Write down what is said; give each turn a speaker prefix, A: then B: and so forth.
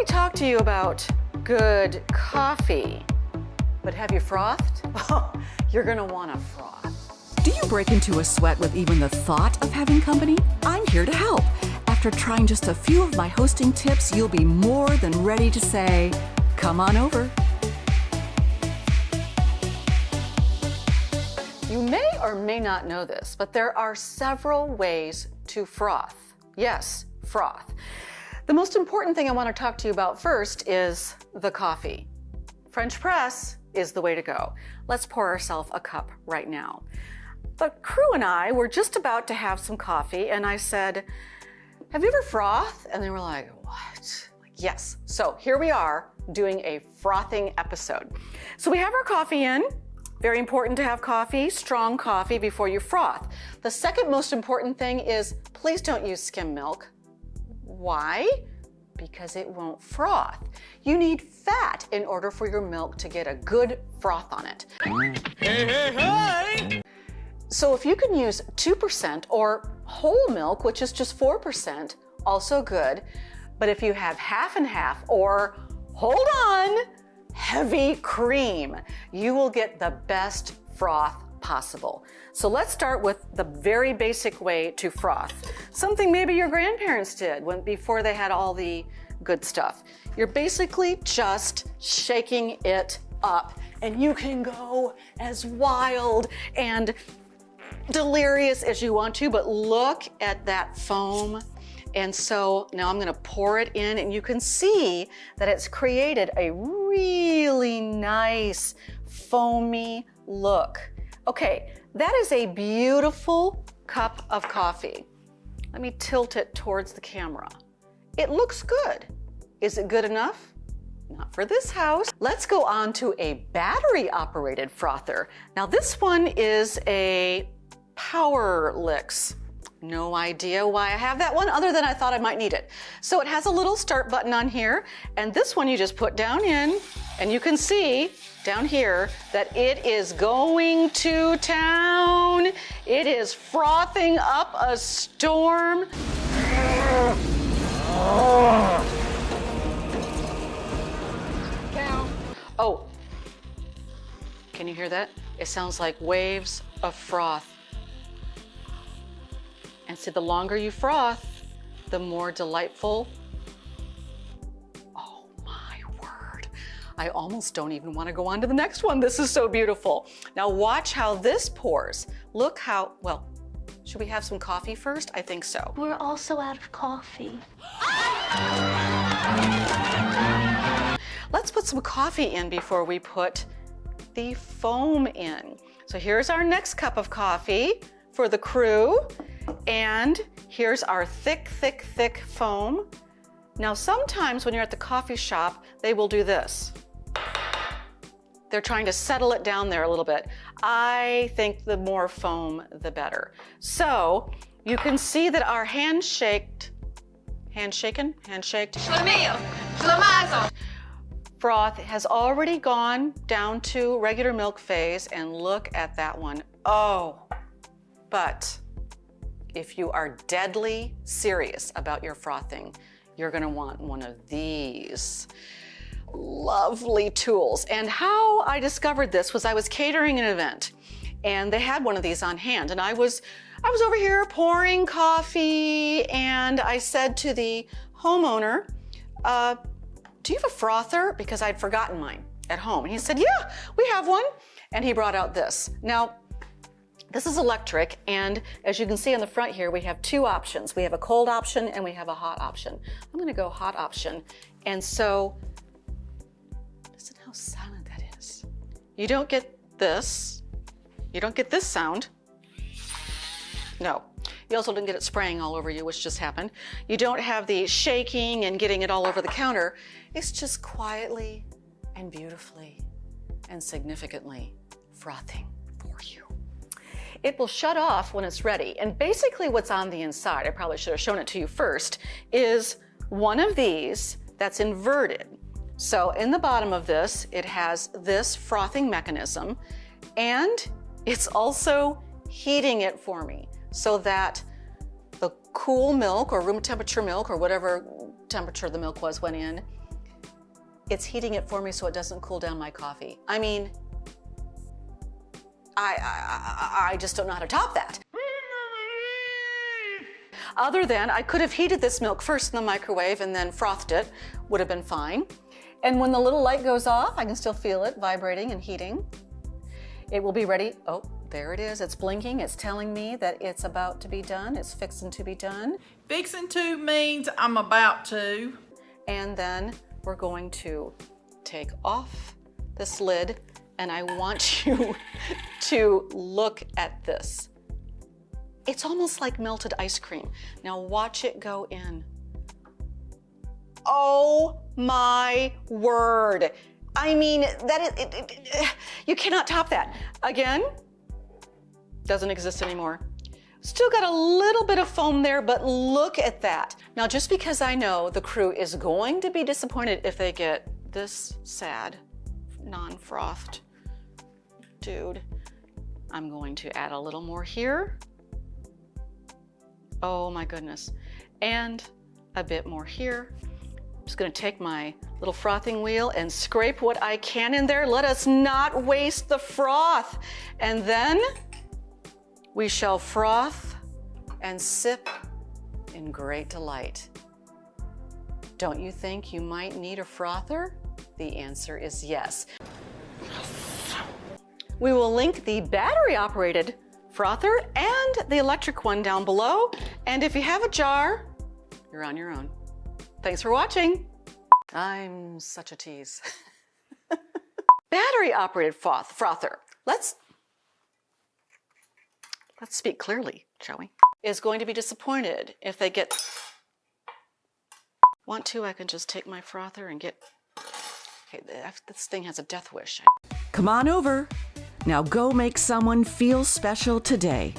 A: talk to you about good coffee, but have you frothed? Oh, you're gonna wanna froth.
B: Do you break into a sweat with even the thought of having company? I'm here to help. After trying just a few of my hosting tips, you'll be more than ready to say, come on over.
A: You may or may not know this, but there are several ways to froth. Yes, froth. The most important thing I want to talk to you about first is the coffee. French press is the way to go. Let's pour ourselves a cup right now. The crew and I were just about to have some coffee, and I said, have you ever frothed? And they were like, what? Like, yes. So here we are doing a frothing episode. So we have our coffee in. Very important to have coffee, strong coffee before you froth. The second most important thing is please don't use skim milk. Why? Because it won't froth. You need fat in order for your milk to get a good froth on it. Hey. So if you can use 2% or whole milk, which is just 4%, also good. But if you have half and half or, hold on, heavy cream, you will get the best froth possible. So let's start with the very basic way to froth. Something maybe your grandparents did before they had all the good stuff. You're basically just shaking it up, and you can go as wild and delirious as you want to, but look at that foam. And so now I'm gonna pour it in, and you can see that it's created a really nice foamy look. Okay, that is a beautiful cup of coffee. Let me tilt it towards the camera. It looks good. Is it good enough? Not for this house. Let's go on to a battery-operated frother. Now this one is a Power Licks. No idea why I have that one other than I thought I might need it. So it has a little start button on here, and this one you just put down in, and you can see down here that it is going to town. It is frothing up a storm. Oh, can you hear that? It sounds like waves of froth. And so the longer you froth, the more delightful. Oh my word. I almost don't even want to go on to the next one. This is so beautiful. Now watch how this pours. Look how, well, should we have some coffee first? I think so.
C: We're also out of coffee.
A: Let's put some coffee in before we put the foam in. So here's our next cup of coffee for the crew. And here's our thick, thick, thick foam. Now sometimes when you're at the coffee shop, they will do this. They're trying to settle it down there a little bit. I think the more foam, the better. So you can see that our handshaked froth has already gone down to regular milk phase, and look at that one. Oh, but if you are deadly serious about your frothing, you're gonna want one of these lovely tools. And how I discovered this was I was catering an event, and they had one of these on hand, and I was over here pouring coffee, and I said to the homeowner, do you have a frother? Because I'd forgotten mine at home. And he said, yeah, we have one. And he brought out this. Now, this is electric, and as you can see on the front here, we have two options. We have a cold option and we have a hot option. I'm gonna go hot option. And so, listen how silent that is. You don't get this. You don't get this sound. No. You also didn't get it spraying all over you, which just happened. You don't have the shaking and getting it all over the counter. It's just quietly and beautifully and significantly frothing for you. It will shut off when it's ready. And basically what's on the inside, I probably should have shown it to you first, is one of these that's inverted. So in the bottom of this, it has this frothing mechanism, and it's also heating it for me so that the cool milk or room temperature milk or whatever temperature the milk was went in, it's heating it for me so it doesn't cool down my coffee. I mean, I just don't know how to top that. Other than I could have heated this milk first in the microwave and then frothed it, would have been fine. And when the little light goes off, I can still feel it vibrating and heating. It will be ready. Oh, there it is. It's blinking. It's telling me that it's about to be done. It's fixing to be done.
D: Fixing to means I'm about to.
A: And then we're going to take off this lid, and I want you to look at this. It's almost like melted ice cream. Now watch it go in. Oh my word. I mean, you cannot top that. Again, doesn't exist anymore. Still got a little bit of foam there, but look at that. Now, just because I know the crew is going to be disappointed if they get this sad, non-frothed dude, I'm going to add a little more here. Oh my goodness. And a bit more here. I'm just gonna take my little frothing wheel and scrape what I can in there. Let us not waste the froth. And then we shall froth and sip in great delight. Don't you think you might need a frother? The answer is yes. We will link the battery-operated frother and the electric one down below. And if you have a jar, you're on your own. Thanks for watching. I'm such a tease. Battery-operated frother. Let's speak clearly, shall we? Is going to be disappointed if they get... Want to, I can just take my frother and get... Okay, this thing has a death wish.
B: Come on over. Now go make someone feel special today.